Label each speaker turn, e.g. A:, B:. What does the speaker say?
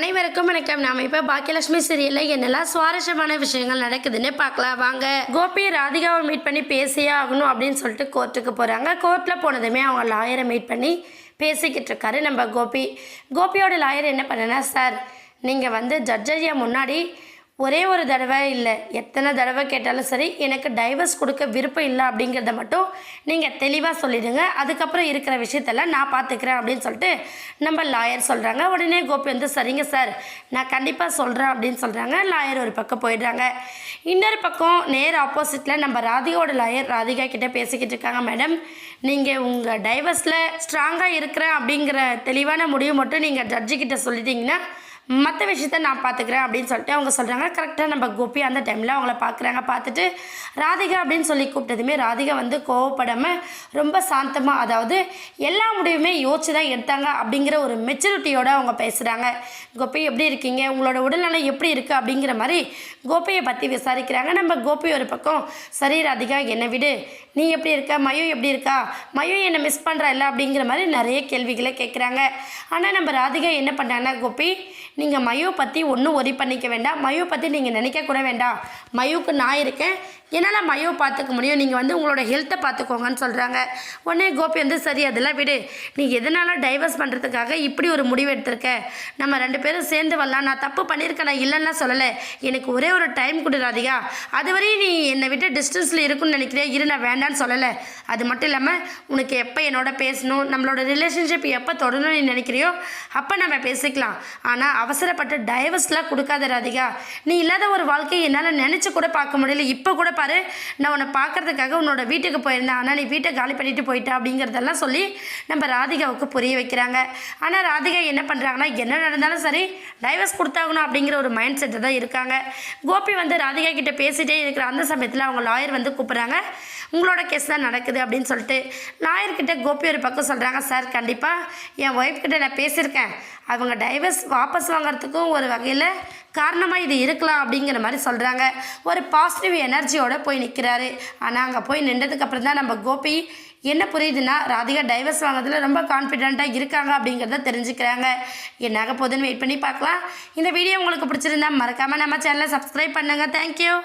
A: அனைவருக்கும் வணக்கம். நாம இப்ப பாக்கியலட்சுமி சீரியல்ல என்னெல்லாம் சுவாரஸ்யமான விஷயங்கள் நடக்குதுன்னு பார்க்கலாம் வாங்க. கோபி ராதிகாவை மீட் பண்ணி பேசியே ஆகணும் அப்படின்னு சொல்லிட்டு கோர்ட்டுக்கு போறாங்க. கோர்ட்ல போனதுமே அவங்க லாயரை மீட் பண்ணி பேசிக்கிட்டு இருக்காரு நம்ம கோபியோட லாயர் என்ன பண்ணனா, சார் நீங்கள் வந்து ஜட்ஜ் ஐயா முன்னாடி ஒரே ஒரு தடவை இல்லை எத்தனை தடவை கேட்டாலும் சரி எனக்கு டைவர்ஸ் கொடுக்க விருப்பம் இல்லை அப்படிங்கிறத மட்டும் நீங்கள் தெளிவாக சொல்லிடுங்க, அதுக்கப்புறம் இருக்கிற விஷயத்தெல்லாம் நான் பார்த்துக்கிறேன் அப்படின்னு சொல்லிட்டு நம்ம லாயர் சொல்கிறாங்க. உடனே கோபி வந்து சரிங்க சார் நான் கண்டிப்பாக சொல்கிறேன் அப்படின்னு சொல்கிறாங்க. லாயர் ஒரு பக்கம் போயிடுறாங்க. இன்னொரு பக்கம் நேர் ஆப்போசிட்டில் நம்ம ராதிகாவோட லாயர் ராதிகா கிட்டே பேசிக்கிட்டு இருக்காங்க. மேடம் நீங்கள் உங்கள் டைவர்ஸில் ஸ்ட்ராங்காக இருக்கிறேன் அப்படிங்கிற தெளிவான முடிவு மட்டும் நீங்கள் ஜட்ஜிக்கிட்ட சொல்லிட்டீங்கன்னா மற்ற விஷயத்த நான் பார்த்துக்கிறேன் அப்படின்னு சொல்லிட்டு அவங்க சொல்கிறாங்க. கரெக்டாக நம்ம கோபி அந்த டைமில் அவங்கள பார்க்குறாங்க. பார்த்துட்டு ராதிகா அப்படின்னு சொல்லி கூப்பிட்டதுமே ராதிகா வந்து கோவப்படாமல் ரொம்ப சாந்தமாக, அதாவது எல்லா முடிவுமே யோசிச்சு தான் எடுத்தாங்க அப்படிங்கிற ஒரு மெச்சூரிட்டியோடு அவங்க பேசுகிறாங்க. கோபி எப்படி இருக்கீங்க, உங்களோட உடல்நலை எப்படி இருக்குது அப்படிங்கிற மாதிரி கோபியை பற்றி விசாரிக்கிறாங்க. நம்ம கோபி ஒரு பக்கம் சரி ராதிகா என்னை விடு, நீ எப்படி இருக்க, மயு எப்படி இருக்கா, மயு என்னை மிஸ் பண்ணுறா இல்லை அப்படிங்கிற மாதிரி நிறைய கேள்விகளை கேட்குறாங்க. ஆனால் நம்ம ராதிகா என்ன பண்ணாங்கன்னா, கோபி நீங்கள் மயு பற்றி ஒன்றும் ஒரி பண்ணிக்க வேண்டாம், மயு பற்றி நீங்கள் நினைக்க கூட வேண்டாம், மயுக்கு நான் இருக்கேன், என்னால் மயு பார்த்துக்க முடியும், நீங்கள் வந்து உங்களோட ஹெல்த்தை பார்த்துக்கோங்கன்னு சொல்கிறாங்க. உடனே கோபி வந்து சரி அதெல்லாம் விடு, நீ எதனால் டைவர்ஸ் பண்ணுறதுக்காக இப்படி ஒரு முடிவு எடுத்திருக்க, நம்ம ரெண்டு பேரும் சேர்ந்து வரலாம், நான் தப்பு பண்ணியிருக்கேன், நான் இல்லைன்னா சொல்லலை, எனக்கு ஒரே ஒரு டைம் கொடு ராதிகா, அதுவரையும் நீ என்னை விட்டு டிஸ்டன்ஸில் இருக்குன்னு நினைக்கிறேன், இரு நான் வேண்டான்னு சொல்லலை, அது மட்டும் இல்லாமல் உனக்கு எப்போ என்னோட பேசணும், நம்மளோட ரிலேஷன்ஷிப் எப்போ தொடரணும்னு நீ நினைக்கிறியோ அப்போ நம்ம பேசிக்கலாம், ஆனால் அவசரப்பட்டு டைவர்ஸ்லாம் கொடுக்காத ராதிகா, நீ இல்லாத ஒரு வாழ்க்கையை என்னால் நினச்சி கூட பார்க்க முடியல, இப்போ கூட பாரு நான் உன்னை பார்க்கறதுக்காக உன்னோட வீட்டுக்கு போயிருந்தேன், ஆனால் நீ வீட்டை காலி பண்ணிட்டு போயிட்டா அப்படிங்கிறதெல்லாம் சொல்லி நம்ம ராதிகாவுக்கு புரிய வைக்கிறாங்க. ஆனால் ராதிகா என்ன பண்ணுறாங்கன்னா, என்ன நடந்தாலும் சரி டைவர்ஸ் கொடுத்தாகணும் அப்படிங்கிற ஒரு மைண்ட் செட்டு தான் இருக்காங்க. கோபி வந்து ராதிகா கிட்ட பேசிகிட்டே இருக்கிற அந்த சமயத்தில் அவங்க லாயர் வந்து கூப்பிட்றாங்க. உங்களோட கேஸ் தான் நடக்குது அப்படின்னு சொல்லிட்டு லாயர்கிட்ட கோபி ஒரு பக்கம் சொல்கிறாங்க. சார் கண்டிப்பாக என் ஒய்ஃப் கிட்ட நான் பேசியிருக்கேன், அவங்க டைவர்ஸ் வாபஸ் வாங்கிறதுக்கும் ஒரு வகையில் காரணமாக இது இருக்கலாம் அப்படிங்கிற மாதிரி சொல்கிறாங்க. ஒரு பாசிட்டிவ் எனர்ஜியோடு போய் நிற்கிறாரு. ஆனால் அங்கே போய் நின்றதுக்கப்புறம் தான் நம்ம கோபி என்ன புரியுதுன்னா, ராதிகா டைவர்ஸ் வாங்கிறதுல ரொம்ப கான்ஃபிடென்ட்டாக இருக்காங்க அப்படிங்கிறத தெரிஞ்சுக்கிறாங்க. என்னாக போகுதுன்னு வெயிட் பண்ணி பார்க்கலாம். இந்த வீடியோ உங்களுக்கு பிடிச்சிருந்தா மறக்காமல் நம்ம சேனலை சப்ஸ்கிரைப் பண்ணுங்கள். தேங்க்யூ.